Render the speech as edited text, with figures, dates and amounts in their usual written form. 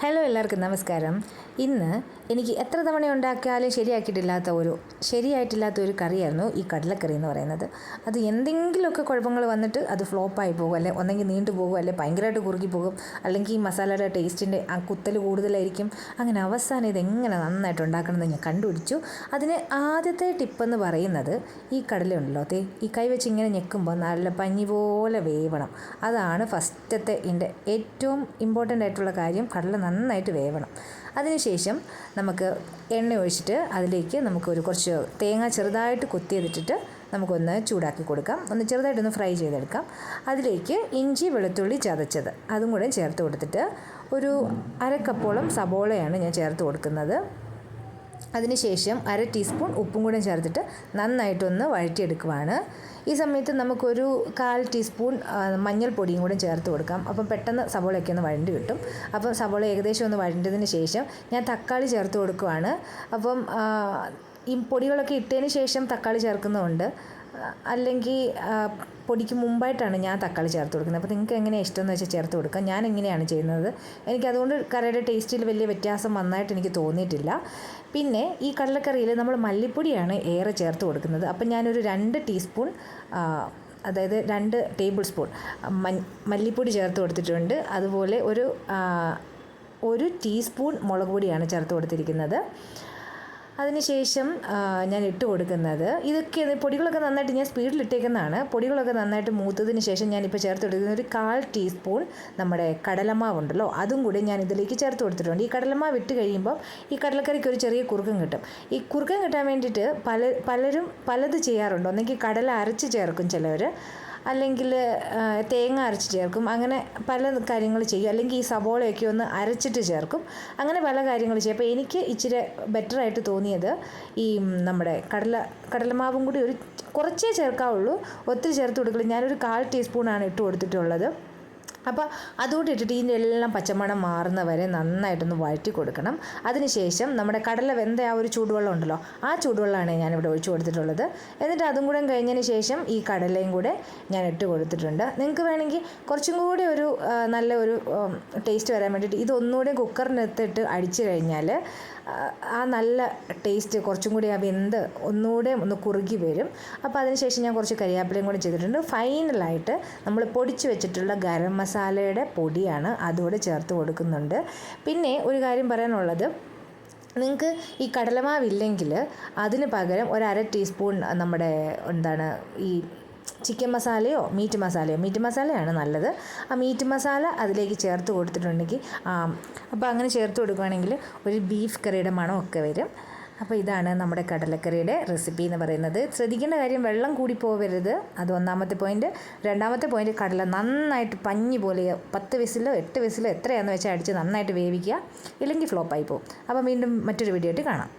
Hello, എല്ലാവർക്കും നമസ്കാരം. ഇന്ന് എനിക്ക് എത്ര തവണ ഉണ്ടാക്കിയാലും ശരിയായിട്ടില്ലാത്ത ഒരു കറിയായിരുന്നു ഈ കടലക്കറി എന്ന് പറയുന്നത്. അത് എന്തെങ്കിലുമൊക്കെ കുഴപ്പങ്ങൾ വന്നിട്ട് അത് ഫ്ലോപ്പായി പോകും, അല്ലെ ഒന്നെങ്കിൽ നീണ്ടു പോകും, അല്ലെ ഭയങ്കരമായിട്ട് കുറുകി പോകും, അല്ലെങ്കിൽ ഈ മസാലയുടെ ടേസ്റ്റിൻ്റെ ആ കുത്തൽ കൂടുതലായിരിക്കും. അങ്ങനെ അവസാനം ഇതെങ്ങനെ നന്നായിട്ട് ഉണ്ടാക്കണമെന്ന് ഞാൻ കണ്ടുപിടിച്ചു. അതിന് ആദ്യത്തെ ടിപ്പെന്ന് പറയുന്നത് ഈ കടലയുണ്ടല്ലോ, ഈ കൈ വെച്ച് ഇങ്ങനെ ഞെക്കുമ്പോൾ നല്ല പഞ്ഞി പോലെ വേവണം. അതാണ് ഫസ്റ്റത്തെ ഇതിൻ്റെ ഏറ്റവും ഇമ്പോർട്ടൻ്റ് ആയിട്ടുള്ള കാര്യം. കടല നന്നായിട്ട് വേവണം. അതിനുശേഷം നമുക്ക് എണ്ണ ഒഴിച്ചിട്ട് അതിലേക്ക് നമുക്ക് കുറച്ച് തേങ്ങ ചെറുതായിട്ട് കൊത്തിയെടുത്തിട്ട് നമുക്കൊന്ന് ചൂടാക്കി കൊടുക്കാം. ഒന്ന് ചെറുതായിട്ടൊന്ന് ഫ്രൈ ചെയ്തെടുക്കാം. അതിലേക്ക് ഇഞ്ചി വെളുത്തുള്ളി ചതച്ചത് അതും കൂടെ ചേർത്ത് കൊടുത്തിട്ട് ഒരു അരക്കപ്പോളം സബോളയാണ് ഞാൻ ചേർത്ത് കൊടുക്കുന്നത്. അതിനുശേഷം 1/2 ടീസ്പൂൺ ഉപ്പും കൂടെ ചേർത്തിട്ട് നന്നായിട്ടൊന്ന് വഴറ്റിയെടുക്കുവാണ്. ഈ സമയത്ത് നമുക്കൊരു 1/4 ടീസ്പൂൺ മഞ്ഞൾപ്പൊടിയും കൂടെ ചേർത്ത് കൊടുക്കാം. അപ്പം പെട്ടെന്ന് സവോളയൊക്കെ ഒന്ന് വഴണ്ടി കിട്ടും. അപ്പം സവോള ഏകദേശം ഒന്ന് വഴണ്ടതിന് ശേഷം ഞാൻ തക്കാളി ചേർത്ത് കൊടുക്കുവാണ്. അപ്പം ഈ പൊടികളൊക്കെ ഇട്ടതിന് ശേഷം തക്കാളി ചേർക്കുന്നതുകൊണ്ട്, അല്ലെങ്കിൽ പൊടിക്ക് മുമ്പായിട്ടാണ് ഞാൻ തക്കാളി ചേർത്ത് കൊടുക്കുന്നത്. അപ്പോൾ നിങ്ങൾക്ക് എങ്ങനെയാണ് ഇഷ്ടമെന്ന് വെച്ചാൽ ചേർത്ത് കൊടുക്കാം. ഞാൻ എങ്ങനെയാണ് ചെയ്യുന്നത്. എനിക്കതുകൊണ്ട് കറിയുടെ ടേസ്റ്റിൽ വലിയ വ്യത്യാസം വന്നായിട്ട് എനിക്ക് തോന്നിയിട്ടില്ല. പിന്നെ ഈ കടലക്കറിയിൽ നമ്മൾ മല്ലിപ്പൊടിയാണ് ഏറെ ചേർത്ത് കൊടുക്കുന്നത്. അപ്പം ഞാനൊരു 2 ടീസ്പൂൺ അതായത് 2 ടേബിൾ സ്പൂൺ മല്ലിപ്പൊടി ചേർത്ത് കൊടുത്തിട്ടുണ്ട്. അതുപോലെ ഒരു ടീസ്പൂൺ മുളക് പൊടിയാണ് ചേർത്ത് കൊടുത്തിരിക്കുന്നത്. അതിനുശേഷം ഞാൻ ഇട്ട് കൊടുക്കുന്നത് പൊടികളൊക്കെ നന്നായിട്ട് ഞാൻ സ്പീഡിലിട്ടേക്കുന്നതാണ്. പൊടികളൊക്കെ നന്നായിട്ട് മൂത്തതിന് ശേഷം ഞാനിപ്പോൾ ചേർത്ത് കൊടുക്കുന്നത് ഒരു 1/4 ടീസ്പൂൺ നമ്മുടെ കടലമാവുണ്ടല്ലോ, അതും കൂടി ഞാൻ ഇതിലേക്ക് ചേർത്ത് കൊടുത്തിട്ടുണ്ട്. ഈ കടലമാവ് ഇട്ട് കഴിയുമ്പോൾ ഈ കടലക്കറിക്ക് ഒരു ചെറിയ കുറുക്കം കിട്ടും. ഈ കുറുക്കം കിട്ടാൻ വേണ്ടിയിട്ട് പലരും പലത് ചെയ്യാറുണ്ട്. ഒന്നെങ്കിൽ കടല അരച്ച് ചേർക്കും ചിലവർ, അല്ലെങ്കിൽ തേങ്ങ അരച്ച് ചേർക്കും. അങ്ങനെ പല കാര്യങ്ങൾ ചെയ്യും. അല്ലെങ്കിൽ ഈ സവോളയൊക്കെ ഒന്ന് അരച്ചിട്ട് ചേർക്കും. അങ്ങനെ പല കാര്യങ്ങൾ ചെയ്യും. അപ്പോൾ എനിക്ക് ഇച്ചിരി ബെറ്ററായിട്ട് തോന്നിയത് ഈ നമ്മുടെ കടലമാവും കൂടി കുറച്ചേ ചേർക്കാവുള്ളൂ, ഒത്തിരി ചേർത്ത് കൊടുക്കില്ല. ഞാനൊരു 1/4 ടീസ്പൂണാണ് ഇട്ട് കൊടുത്തിട്ടുള്ളത്. അപ്പോൾ അതുകൊണ്ട് ഇട്ടിട്ട് ഇതിൻ്റെ എല്ലാം പച്ചമണം മാറുന്ന വരെ നന്നായിട്ടൊന്ന് വഴറ്റി കൊടുക്കണം. അതിനുശേഷം നമ്മുടെ കടല വെന്ത ആ ഒരു ചൂടുവെള്ളം ഉണ്ടല്ലോ, ആ ചൂടുവെള്ളമാണ് ഞാനിവിടെ ഒഴിച്ചു കൊടുത്തിട്ടുള്ളത്. എന്നിട്ട് അതും കൂടെ കഴിഞ്ഞതിന് ശേഷം ഈ കടലയും കൂടെ ഞാൻ ഇട്ട് കൊടുത്തിട്ടുണ്ട്. നിങ്ങൾക്ക് വേണമെങ്കിൽ കുറച്ചും കൂടി നല്ല ടേസ്റ്റ് വരാൻ വേണ്ടിയിട്ട് ഇതൊന്നുകൂടെ കുക്കറിനകത്തിട്ട് അടിച്ചു കഴിഞ്ഞാൽ ആ നല്ല ടേസ്റ്റ് കുറച്ചും കൂടി വെന്ത് ഒന്നുകൂടെ ഒന്ന് കുറുകി വരും. അപ്പോൾ അതിനുശേഷം ഞാൻ കുറച്ച് കരിയാപ്പിലയും കൂടി ചെയ്തിട്ടുണ്ട്. ഫൈനലായിട്ട് നമ്മൾ പൊടിച്ച് വെച്ചിട്ടുള്ള ഗരം മസാലയുടെ പൊടിയാണ് അതുകൂടെ ചേർത്ത് കൊടുക്കുന്നുണ്ട്. പിന്നെ ഒരു കാര്യം പറയാനുള്ളത്, നിങ്ങൾക്ക് ഈ കടലമാവില്ലെങ്കിൽ അതിന് പകരം 1/2 ടീസ്പൂൺ നമ്മുടെ ഈ ചിക്കൻ മസാലയോ മീറ്റ് മസാലയാണ് നല്ലത്. ആ മീറ്റ് മസാല അതിലേക്ക് ചേർത്ത് കൊടുത്തിട്ടുണ്ടെങ്കിൽ അപ്പോൾ അങ്ങനെ ചേർത്ത് കൊടുക്കുകയാണെങ്കിൽ ഒരു ബീഫ് കറിയുടെ മണമൊക്കെ വരും. അപ്പോൾ ഇതാണ് നമ്മുടെ കടലക്കറിയുടെ റെസിപ്പി എന്ന് പറയുന്നത്. ശ്രദ്ധിക്കേണ്ട കാര്യം, വെള്ളം കൂടി പോവരുത്. അത് ഒന്നാമത്തെ പോയിൻറ്റ്. രണ്ടാമത്തെ പോയിൻറ്റ്, കടല നന്നായിട്ട് പഞ്ഞി പോലെ 10 വിസിലോ 8 വിസിലോ എത്രയാണെന്ന് വെച്ചാൽ അടിച്ച് നന്നായിട്ട് വേവിക്കുക. ഇല്ലെങ്കിൽ ഫ്ലോപ്പായി പോകും. അപ്പോൾ വീണ്ടും മറ്റൊരു വീഡിയോ ആയിട്ട് കാണാം.